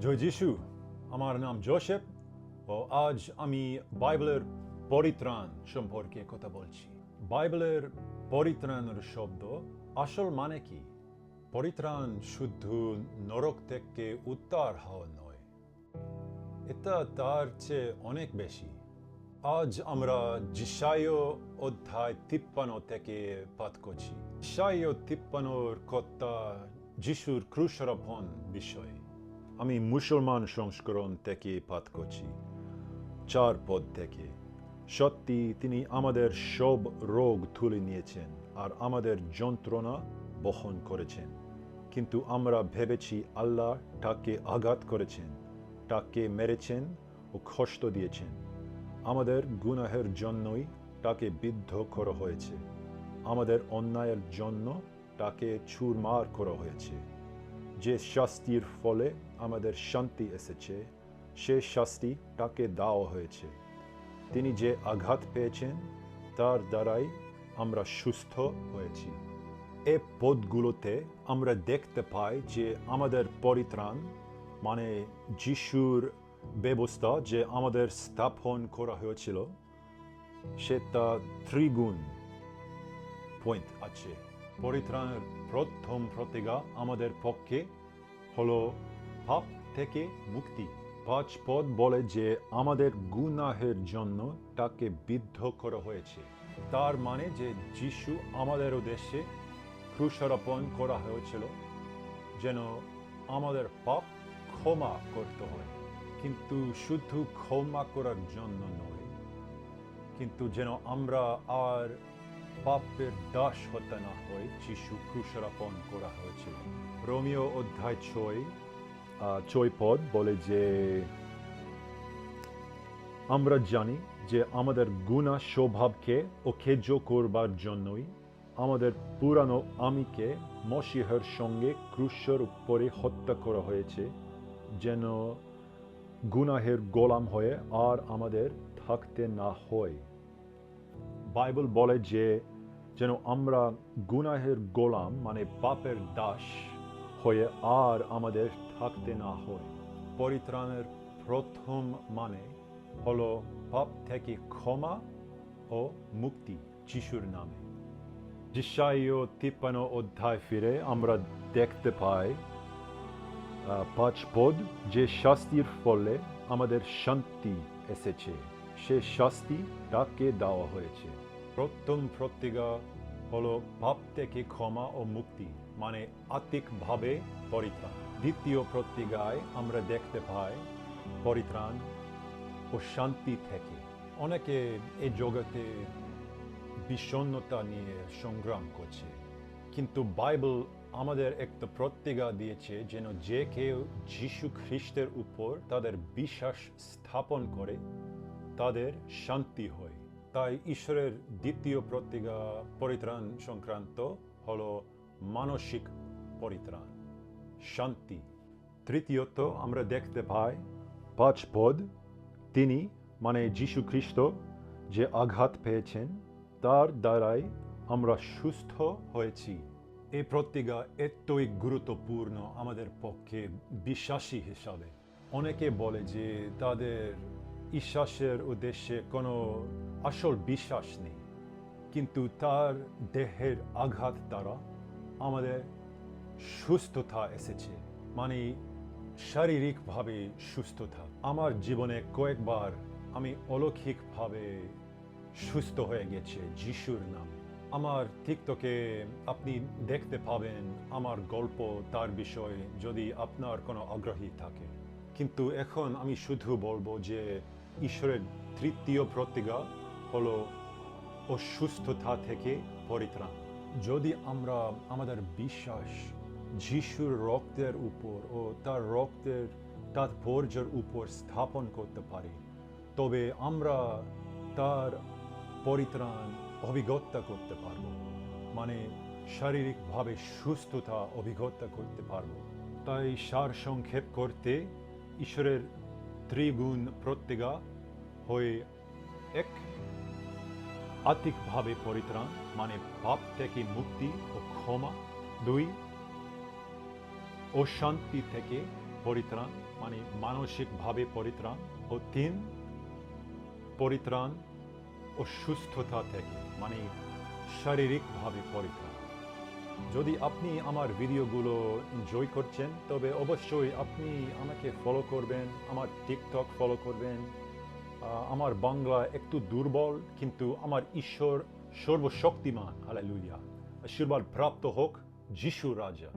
জয় যিশু। আমার নাম জোসেফ ও আজ আমি বাইবেলের পরিত্রাণ সম্পর্কে কথা বলছি। বাইবেলের পরিত্রাণের শব্দ আসল মানে কি? পরিত্রাণ শুধু নরক থেকে উদ্ধার হওয়া নয়, এটা তার চেয়ে অনেক বেশি। আজ আমরা যিশায় অধ্যায় 53 থেকে পাঠ করছি। যিশায় 53 কথা যিশুর ক্রুশারোহণ বিষয়ে। আমি মুসলমান সংস্করণ থেকে পাঠ করছি 4 পদ থেকে। সত্যি তিনি আমাদের সব রোগ তুলে নিয়েছেন আর আমাদের যন্ত্রণা বহন করেছেন, কিন্তু আমরা ভেবেছি আল্লাহ তাকে আঘাত করেছেন, তাকে মেরেছেন ও কষ্ট দিয়েছেন। আমাদের গুনাহের জন্যই তাকে বিদ্ধ করা হয়েছে, আমাদের অন্যায়ের জন্য তাকে চুরমার করা হয়েছে। যে শাস্তির ফলে আমাদের শান্তি এসেছে, সে শাস্তি তাকে দেওয়া হয়েছে। তিনি যে আঘাত পেয়েছেন তার দ্বারাই আমরা সুস্থ হয়েছি। এ পদগুলোতে আমরা দেখতে পাই যে আমাদের পরিত্রাণ মানে যিশুর ব্যবস্থা যে আমাদের স্থাপন করা হয়েছিল, সেটা ত্রিগুণ পয়েন্ট আছে। পরিত্রাণের প্রথম প্রতিজ্ঞা আমাদের পক্ষে হলো পাপ থেকে মুক্তি। 5 পদ বলে যে আমাদের গুনাহের জন্য তাকে বিদ্ধ করা হয়েছে। তার মানে যে যিশু আমাদের উদ্দেশ্যে ক্রুশারোপণ করা হয়েছিল যেন আমাদের পাপ ক্ষমা করতে হয়, কিন্তু শুধু ক্ষমা করার জন্য নয়, কিন্তু যেন আমরা আর পাপের দাস হতে না হয়। যিশু ক্রুশারোপণ করা হয়েছিল। রোমিও অধ্যায় 6 পদ বলে যে আমরা জানি যে আমাদের গুনাহ স্বভাবকে অকেজো করবার জন্যই আমাদের পুরানো আমিকে মসিহের সঙ্গে ক্রুশের উপরে হত্যা করা হয়েছে, যেন গুনাহের গোলাম হয়ে আর আমাদের থাকতে না হয়। বাইবেল বলে যে যেন আমরা গুনাহের গোলাম মানে পাপের দাস হয়ে আর আমাদের থাকতে না হয়। পরিত্রাণের প্রথম মানে হলো পাপ থেকে ক্ষমা ও মুক্তি যিশুর নামে। যিশায় 53 অধ্যায় ফিরে আমরা দেখতে পাই 5 পদ, যে শাস্তির ফলে আমাদের শান্তি এসেছে, সে শাস্তি তাকে দেওয়া হয়েছে। প্রথম প্রতিজ্ঞা হলো পাপ থেকে ক্ষমা ও মুক্তি মানে আত্মিকভাবে পরিত্রাণ। দ্বিতীয় প্রতিজ্ঞায় আমরা দেখতে পাই পরিত্রাণ ও শান্তি থেকে। অনেকে এই জগতে বিষণ্ণতা নিয়ে সংগ্রাম করছে, কিন্তু বাইবেল আমাদের একটা প্রতিজ্ঞা দিয়েছে যেন যে কেউ যীশু খ্রিস্টের উপর তাদের বিশ্বাস স্থাপন করে তাদের শান্তি হয়। তাই ঈশ্বরের দ্বিতীয় প্রতিজ্ঞা পরিত্রাণ সংক্রান্ত হলো মানসিক পরিত্রাণ, শান্তি। তৃতীয়ত আমরা দেখতে পাই 5 পদ, তিনি মানে যীশু খ্রিস্ট যে আঘাত পেয়েছেন তার দ্বারাই আমরা সুস্থ হয়েছি। এই প্রতিজ্ঞা এতই গুরুত্বপূর্ণ আমাদের পক্ষে বিশ্বাসী হিসাবে। অনেকে বলে যে তাদের ঈশ্বরের উদ্দেশ্যে কোনো আসল বিশ্বাস নেই, কিন্তু তার দেহের আঘাত দ্বারা আমাদের সুস্থতা এসেছে, মানে শারীরিকভাবে সুস্থতা। আমার জীবনে কয়েকবার আমি অলৌকিকভাবে সুস্থ হয়ে গেছে যিশুর নামে। আমার টিকটকে আপনি দেখতে পাবেন আমার গল্প, তার বিষয়ে যদি আপনার কোনো আগ্রহী থাকে। কিন্তু এখন আমি শুধু বলবো যে ঈশ্বরের তৃতীয় প্রতিজ্ঞা হলো অসুস্থতা থেকে পরিত্রাণ। যদি আমরা আমাদের বিশ্বাস যিশুর রক্তের উপর ও তার রক্তের তাৎপর্যের উপর স্থাপন করতে পারি, তবে আমরা তার পরিত্রাণ অভিজ্ঞতা করতে পারব, মানে শারীরিকভাবে সুস্থতা অভিজ্ঞতা করতে পারব। তাই সারসংক্ষেপ করতে ঈশ্বরের ত্রিগুণ প্রতিজ্ঞা হয়ে এক, আত্মিকভাবে পরিত্রাণ মানে পাপ থেকে মুক্তি ও ক্ষমা। 2, অশান্তি থেকে পরিত্রাণ মানে মানসিকভাবে পরিত্রাণ, ও 3 পরিত্রাণ ও সুস্থতা থেকে মানে শারীরিকভাবে পরিত্রাণ। যদি আপনি আমার ভিডিওগুলো এনজয় করছেন তবে অবশ্যই আপনি আমাকে ফলো করবেন, আমার টিকটক ফলো করবেন। আমার বাংলা একটু দুর্বল, কিন্তু আমার ঈশ্বর সর্বশক্তিমান। হালেলুয়া। আশীর্বাদ প্রাপ্ত হোক যিশু রাজা।